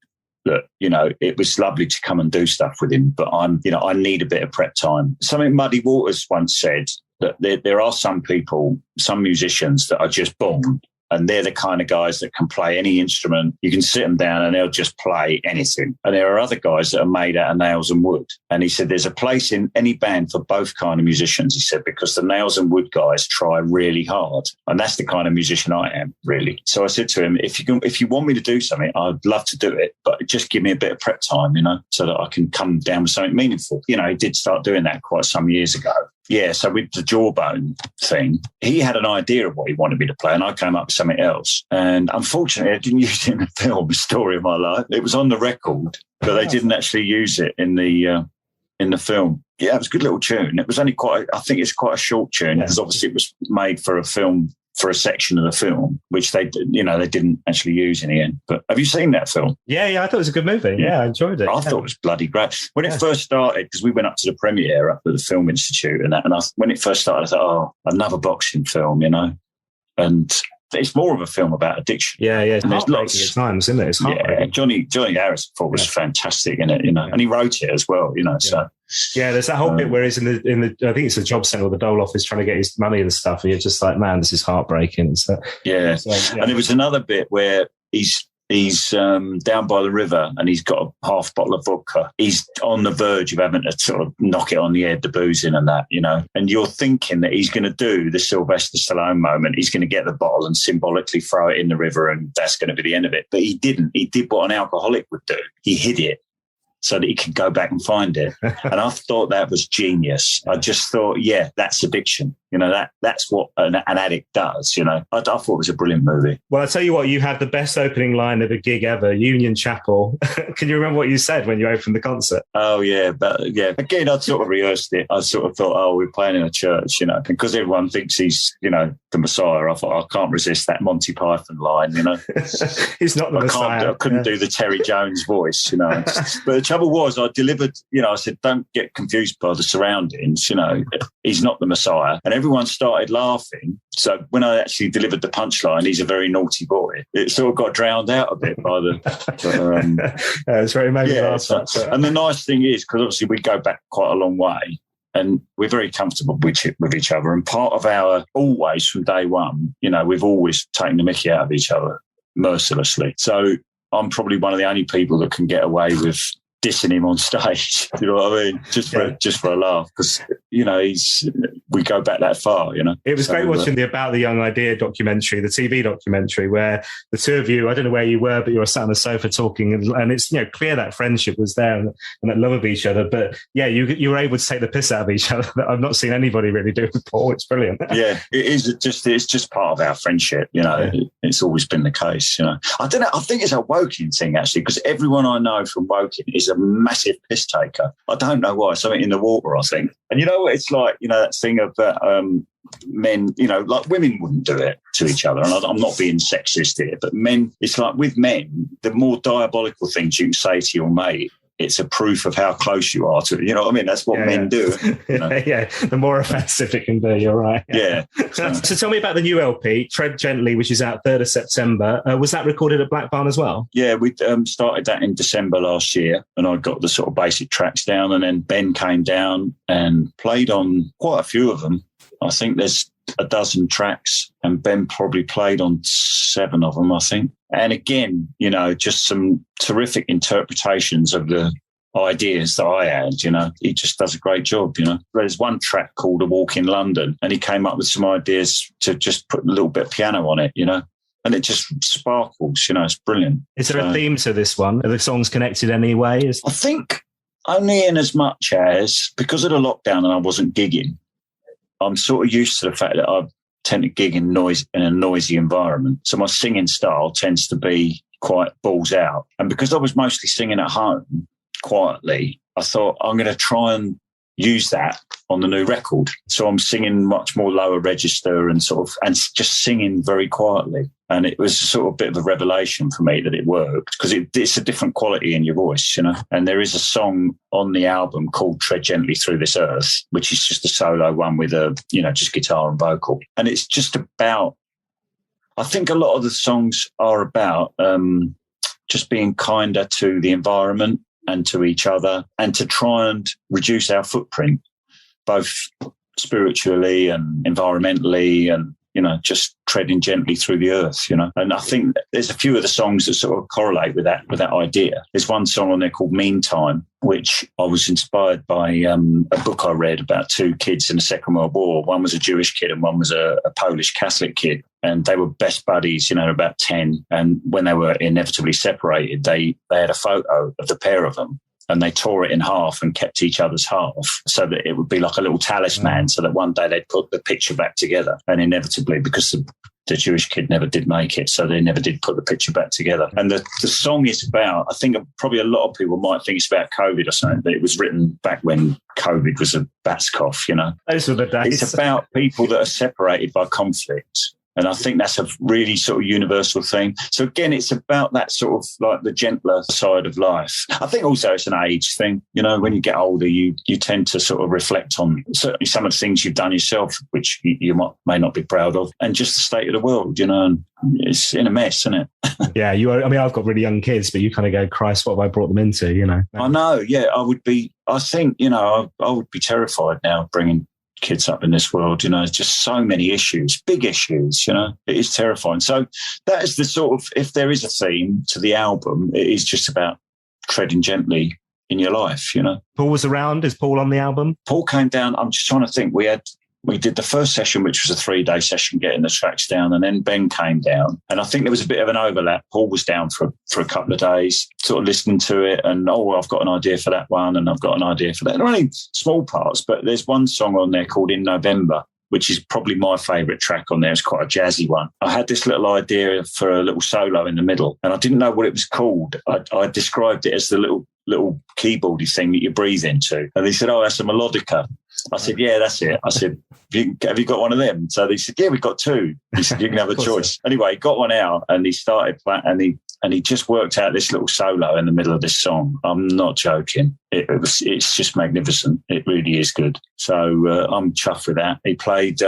look, it was lovely to come and do stuff with him, but I need a bit of prep time. Something Muddy Waters once said, that there are some people, some musicians that are just born, and they're the kind of guys that can play any instrument. You can sit them down and they'll just play anything. And there are other guys that are made out of nails and wood. And he said there's a place in any band for both kind of musicians, he said, because the nails and wood guys try really hard. And that's the kind of musician I am, really. So I said to him, if you want me to do something, I'd love to do it, but just give me a bit of prep time, so that I can come down with something meaningful. He did start doing that quite some years ago. Yeah, so with the Jawbone thing, he had an idea of what he wanted me to play, and I came up with something else. And unfortunately, I didn't use it in the film, Story of My Life. It was on the record, but they didn't actually use it in the film. Yeah, it was a good little tune. It was only I think it's quite a short tune, because obviously it was made for a film, for a section of the film, which they didn't actually use in the end. But have you seen that film? Yeah, I thought it was a good movie. Yeah, I enjoyed it. I thought it was bloody great. When it first started, because we went up to the premiere up at the Film Institute and that, and when it first started, I thought, another boxing film, and it's more of a film about addiction. Yeah. It's heartbreaking at times, isn't it? It's heartbreaking. Johnny Harris, I thought, was fantastic in it, and he wrote it as well, so. Yeah, there's that whole bit where he's in the I think it's the job centre or the dole office trying to get his money and stuff, and you're just like, man, this is heartbreaking. So, and there was another bit where he's down by the river and he's got a half bottle of vodka. He's on the verge of having to sort of knock it on the head, the boozing and that, and you're thinking that he's going to do the Sylvester Stallone moment. He's going to get the bottle and symbolically throw it in the river, and that's going to be the end of it. But he didn't. He did what an alcoholic would do. He hid it so that he could go back and find it. And I thought that was genius. I just thought, that's addiction. That's what an addict does, I thought it was a brilliant movie. Well, I'll tell you what, you had the best opening line of a gig ever, Union Chapel. Can you remember what you said when you opened the concert? Oh, yeah. But again, I sort of rehearsed it. I sort of thought, we're playing in a church, because everyone thinks he's, the Messiah. I thought, I can't resist that Monty Python line, He's not the Messiah. I couldn't do the Terry Jones voice, But the trouble was, I delivered, I said, don't get confused by the surroundings, he's not the Messiah. And everyone started laughing. So when I actually delivered the punchline, he's a very naughty boy, it sort of got drowned out a bit by the... it's very amazing. And the nice thing is, because obviously we go back quite a long way, and we're very comfortable with each other. And part of our, always from day one, we've always taken the mickey out of each other mercilessly. So I'm probably one of the only people that can get away with dissing him on stage. You know what I mean? Just for a laugh, because he's we go back that far, you know. It was great watching the About the Young Idea documentary, the TV documentary, where the two of you, I don't know where you were, but you were sat on the sofa talking, and it's, you know, clear that friendship was there and that love of each other. But yeah, you were able to take the piss out of each other that I've not seen anybody really do with Paul. It's brilliant. Yeah, it's just part of our friendship, you know. Yeah. It's always been the case, you know. I don't know, I think it's a Woking thing, actually, because everyone I know from Woking is a massive piss taker. I don't know why. Something in the water, I think. And you know what it's like, you know, that thing of men, you know, like women wouldn't do it to each other. And I'm not being sexist here, but men, it's like with men, the more diabolical things you can say to your mate, it's a proof of how close you are to it. You know what I mean? That's what men do. You know? Yeah, the more offensive it can be, you're right. Yeah. So tell me about the new LP, Tread Gently, which is out 3rd of September. Was that recorded at Black Barn as well? Yeah, we started that in December last year, and I got the sort of basic tracks down, and then Ben came down and played on quite a few of them. I think there's a dozen tracks, and Ben probably played on 7 of them, I think. And again, you know, just some terrific interpretations of the ideas that I had, you know. He just does a great job, you know. There's one track called A Walk in London, and he came up with some ideas to just put a little bit of piano on it, you know. And it just sparkles, you know, it's brilliant. Is there a theme to this one? Are the songs connected anyway? I think only in as much as, because of the lockdown and I wasn't gigging, I'm sort of used to the fact that I tend to gig in a noisy environment. So my singing style tends to be quite balls out. And because I was mostly singing at home quietly, I thought I'm going to try and use that on the new record. So I'm singing much more lower register and just singing very quietly. And it was sort of a bit of a revelation for me that it worked, because it's a different quality in your voice, you know. And there is a song on the album called Tread Gently Through This Earth, which is just a solo one with just guitar and vocal. And it's just about, I think a lot of the songs are about just being kinder to the environment and to each other, and to try and reduce our footprint, both spiritually and environmentally, and, you know, just treading gently through the earth, you know. And I think there's a few of the songs that sort of correlate with that idea. There's one song on there called Meantime, which I was inspired by a book I read about 2 kids in the Second World War. One was a Jewish kid and one was a Polish Catholic kid. And they were best buddies, you know, about 10. And when they were inevitably separated, they had a photo of the pair of them, and they tore it in half and kept each other's half so that it would be like a little talisman, so that one day they'd put the picture back together. And inevitably, because the Jewish kid never did make it, so they never did put the picture back together. And the song is about, I think probably a lot of people might think it's about COVID or something, but it was written back when COVID was a bat's cough, you know. Those were the days. It's about people that are separated by conflict. And I think that's a really sort of universal theme. So again, it's about that sort of like the gentler side of life. I think also it's an age thing. You know, when you get older, you tend to sort of reflect on certainly some of the things you've done yourself, which you may not be proud of, and just the state of the world, you know, and it's in a mess, isn't it? Yeah, I've got really young kids, but you kind of go, Christ, what have I brought them into, you know? I know, yeah, I think, you know, I would be terrified now bringing kids up in this world, you know. There's just so many issues, big issues, you know. It is terrifying. So that is the sort of, if there is a theme to the album, it is just about treading gently in your life, you know. Paul was around. Is Paul on the album? Paul came down. I'm just trying to think. We did the first session, which was a 3-day session, getting the tracks down, and then Ben came down. And I think there was a bit of an overlap. Paul was down for a couple of days, sort of listening to it, and, I've got an idea for that one, and I've got an idea for that. And only small parts, but there's one song on there called In November, which is probably my favourite track on there. It's quite a jazzy one. I had this little idea for a little solo in the middle, and I didn't know what it was called. I described it as the little keyboardy thing that you breathe into. And they said, that's a melodica. I said, yeah, that's it. I said, have you got one of them? So they said, yeah, we've got 2. He said, you can have a choice. Anyway, he got one out, and he started playing, and he just worked out this little solo in the middle of this song. I'm not joking. It's just magnificent. It really is good. So I'm chuffed with that. He played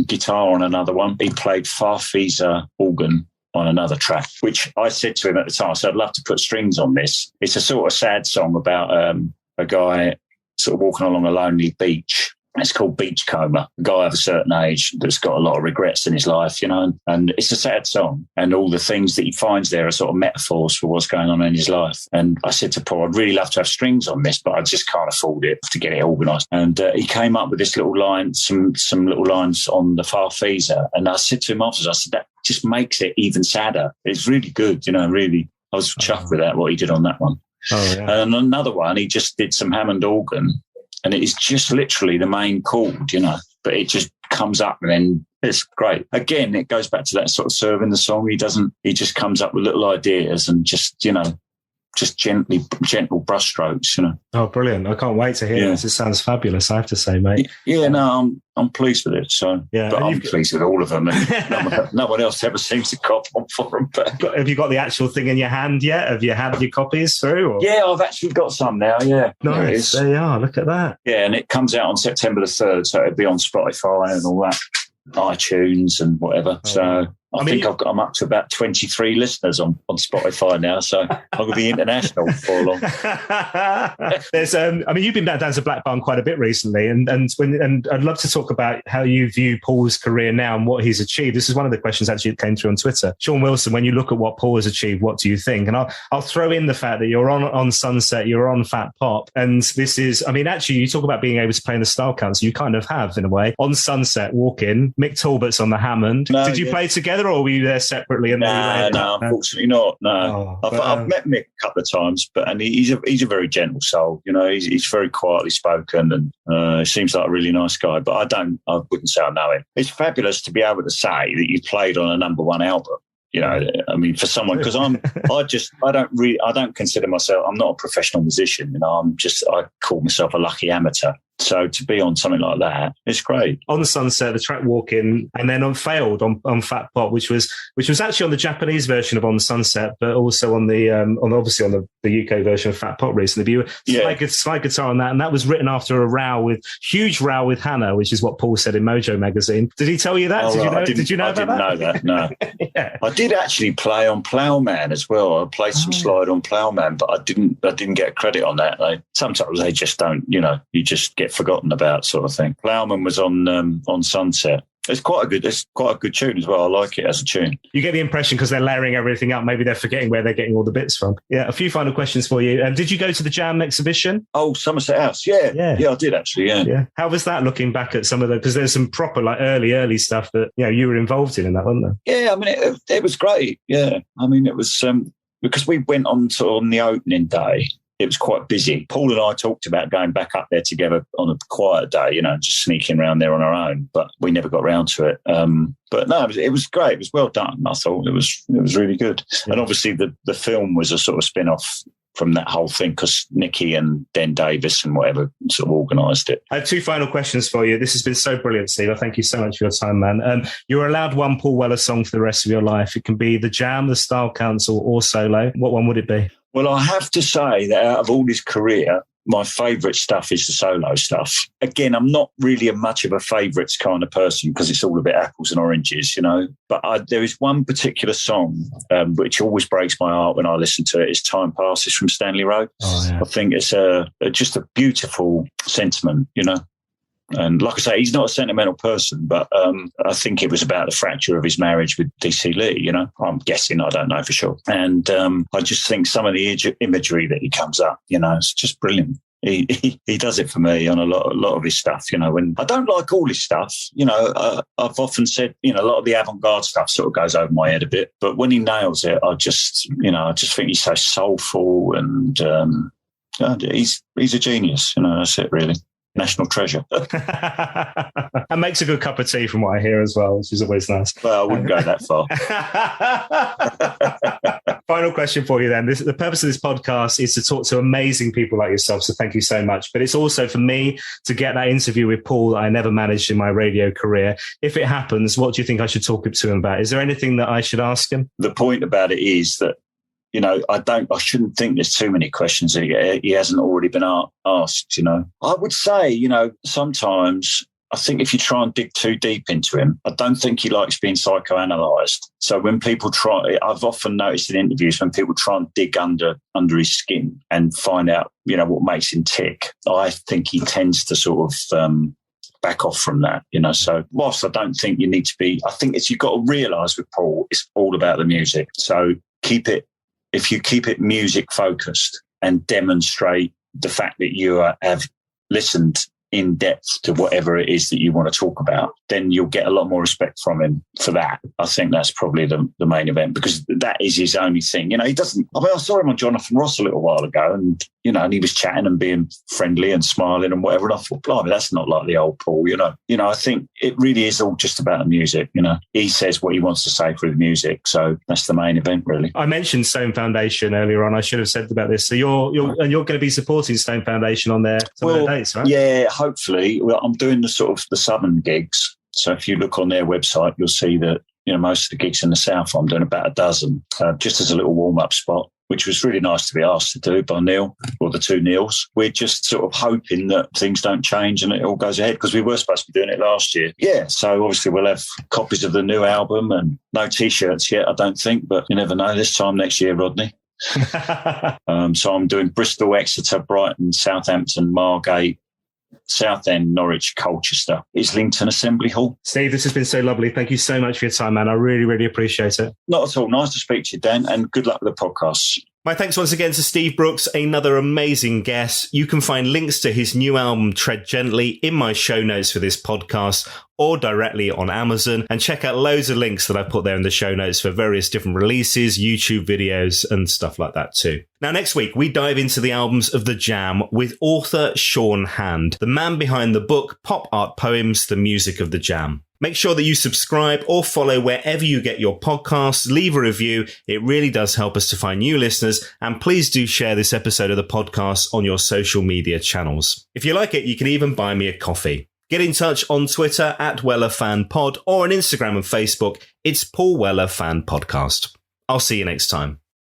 guitar on another one. He played Farfisa organ on another track, which I said to him at the time, so I'd love to put strings on this. It's a sort of sad song about a guy sort of walking along a lonely beach, It's called Beachcomber, a guy of a certain age that's got a lot of regrets in his life, and it's a sad song. And all the things that he finds there are sort of metaphors for what's going on in his life. And I said to Paul, I'd really love to have strings on this, but I just can't afford it to get it organised. And he came up with this little line, some little lines on the Farfisa. And I said to him afterwards, I said, that just makes it even sadder. It's really good, really. I was chuffed with that, what he did on that one. Oh, yeah. And another one, he just did some Hammond organ. And it is just literally the main chord, but it just comes up and then it's great. Again, it goes back to that sort of serving the song. He just comes up with little ideas and just gentle brushstrokes, Oh, brilliant. I can't wait to hear this. It sounds fabulous, I have to say, mate. Yeah, no, I'm pleased with it. So, yeah, but I'm pleased with all of them. No one else ever seems to cop on for them. But have you got the actual thing in your hand yet? Have you had your copies through? Or? Yeah, I've actually got some now, yeah. Nice, there you are. Look at that. Yeah, and it comes out on September the 3rd, so it'll be on Spotify and all that, iTunes and whatever. So I think I'm up to about 23 listeners on Spotify now, so I'm going to be international before long. There's, you've been down to Blackburn quite a bit recently, and I'd love to talk about how you view Paul's career now and what he's achieved. This is one of the questions actually that came through on Twitter. Sean Wilson, when you look at what Paul has achieved, what do you think? And I'll throw in the fact that you're on Sunset, you're on Fat Pop, and this is, actually, you talk about being able to play in the Style Council. You kind of have, in a way, on Sunset, Walk-In. Mick Talbot's on the Hammond. Did you play together, or were you there separately? No, unfortunately not. No, I've met Mick a couple of times, and he's a very gentle soul. He's very quietly spoken, and seems like a really nice guy. But I wouldn't say I know him. It's fabulous to be able to say that you played on a #1 album. For someone, because I don't consider myself, I'm not a professional musician. I call myself a lucky amateur. So to be on something like that, it's great. On the Sunset, the track Walk-In, and then on Failed on Fat Pop, which was actually on the Japanese version of On the Sunset, but also on the the UK version of Fat Pop recently. But you were slide guitar on that, and that was written after a huge row with Hannah, which is what Paul said in Mojo magazine. Did he tell you that? Did you know about that? I didn't know that. No. Yeah. I did actually play on Ploughman as well. I played some slide on Ploughman, but I didn't get credit on that. Sometimes they just don't. You just get forgotten about, sort of thing. Ploughman was on Sunset. It's quite a good tune as well. I like it as a tune. You get the impression, because they're layering everything up, maybe they're forgetting where they're getting all the bits from. Yeah, a few final questions for you. Did you go to the Jam exhibition? Oh, Somerset House. Yeah, I did actually. Yeah. How was that, looking back at some of the? Because there's some proper early stuff that you were involved in that, wasn't there? Yeah, it was great. Yeah, it was because we went on the opening day. It was quite busy. Paul and I talked about going back up there together on a quiet day, just sneaking around there on our own, but we never got round to it. But no, it was great. It was well done. I thought it was really good. Yeah. And obviously the film was a sort of spin-off from that whole thing, because Nicky and Den Davis and whatever sort of organised it. I have two final questions for you. This has been so brilliant, Steve. Thank you so much for your time, man. You're allowed one Paul Weller song for the rest of your life. It can be the Jam, the Style Council, or solo. What one would it be? Well, I have to say that out of all his career, my favourite stuff is the solo stuff. Again, I'm not really much of a favourites kind of person, because it's all a bit apples and oranges, But there is one particular song which always breaks my heart when I listen to it. It's Time Passes from Stanley Road. Oh, yeah. I think it's just a beautiful sentiment, And like I say, he's not a sentimental person, but I think it was about the fracture of his marriage with DC Lee, I'm guessing, I don't know for sure. And I just think some of the imagery that he comes up, it's just brilliant. He does it for me on a lot of his stuff, when I don't like all his stuff, I've often said, a lot of the avant-garde stuff sort of goes over my head a bit, but when he nails it, I just think he's so soulful, and he's a genius, that's it really. National treasure. And makes a good cup of tea from what I hear as well, which is always nice. Well, I wouldn't go that far. Final question for you then. The purpose of this podcast is to talk to amazing people like yourself, so thank you so much. But it's also for me to get that interview with Paul that I never managed in my radio career. If it happens, what do you think I should talk to him about? Is there anything that I should ask him? The point about it is that I shouldn't think there's too many questions that he hasn't already been asked, I would say, sometimes I think if you try and dig too deep into him, I don't think he likes being psychoanalyzed. So when people I've often noticed in interviews when people try and dig under his skin and find out, what makes him tick, I think he tends to sort of back off from that, you know. So whilst I don't think you need to be, I think you've got to realise with Paul, it's all about the music. So if you keep it music focused and demonstrate the fact that you have listened in depth to whatever it is that you want to talk about, then you'll get a lot more respect from him for that. I think that's probably the main event, because that is his only thing. You know, he doesn't, I mean, I saw him on Jonathan Ross a little while ago, and, you know, and he was chatting and being friendly and smiling and whatever. And I thought, blimey, that's not like the old Paul, you know. You know, I think it really is all just about the music, you know. He says what he wants to say through the music. So that's the main event, really. I mentioned Stone Foundation earlier on. I should have said about this. So you're going to be supporting Stone Foundation on their dates, right? Yeah, hopefully. Well, I'm doing the Southern gigs. So if you look on their website, you'll see that, you know, most of the gigs in the South, I'm doing about a dozen, just as a little warm-up spot, which was really nice to be asked to do by Neil, or the two Neils. We're just sort of hoping that things don't change and it all goes ahead, because we were supposed to be doing it last year. Yeah, so obviously we'll have copies of the new album and no T-shirts yet, I don't think, but you never know. This time next year, Rodney. So I'm doing Bristol, Exeter, Brighton, Southampton, Margate, Southend, Norwich, Colchester, Islington Assembly Hall. Steve, this has been so lovely. Thank you so much for your time, man. I really, really appreciate it. Not at all. Nice to speak to you, Dan, and good luck with the podcast. My thanks once again to Steve Brookes, another amazing guest. You can find links to his new album, Tread Gently, in my show notes for this podcast, or directly on Amazon, and check out loads of links that I put there in the show notes for various different releases, YouTube videos, and stuff like that too. Now, next week, we dive into the albums of The Jam with author Sean Hand, the man behind the book Pop Art Poems, The Music of The Jam. Make sure that you subscribe or follow wherever you get your podcasts. Leave a review. It really does help us to find new listeners. And please do share this episode of the podcast on your social media channels. If you like it, you can even buy me a coffee. Get in touch on Twitter @WellerFanPod, or on Instagram and Facebook. It's Paul Weller Fan Podcast. I'll see you next time.